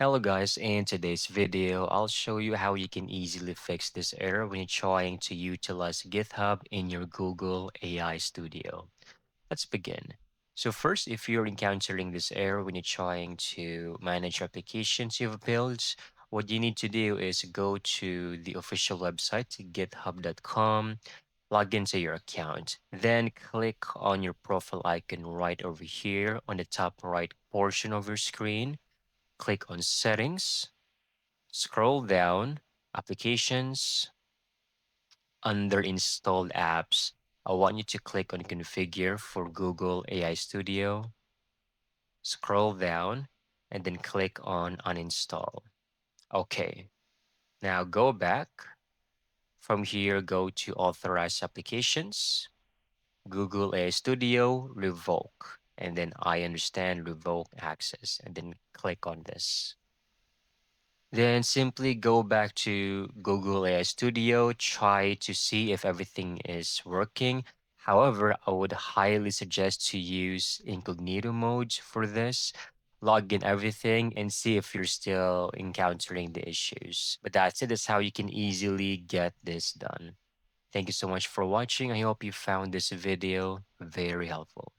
Hello guys, in today's video, I'll show you how you can easily fix this error when you're trying to utilize GitHub in your Google AI Studio. Let's begin. So first, if you're encountering this error when you're trying to manage applications you've built, what you need to do is go to the official website, github.com, log into your account, then click on your profile icon right over here on the top right portion of your screen. Click on Settings, scroll down, Applications, under Installed Apps. I want you to click on Configure for Google AI Studio, scroll down, and then click on Uninstall. Okay, now go back. From here, go to Authorized Applications, Google AI Studio, Revoke, and then I understand revoke access, and then click on this. Then simply go back to Google AI Studio, try to see if everything is working. However, I would highly suggest to use incognito mode for this. Log in everything and see if you're still encountering the issues. But that's it. That's how you can easily get this done. Thank you so much for watching. I hope you found this video very helpful.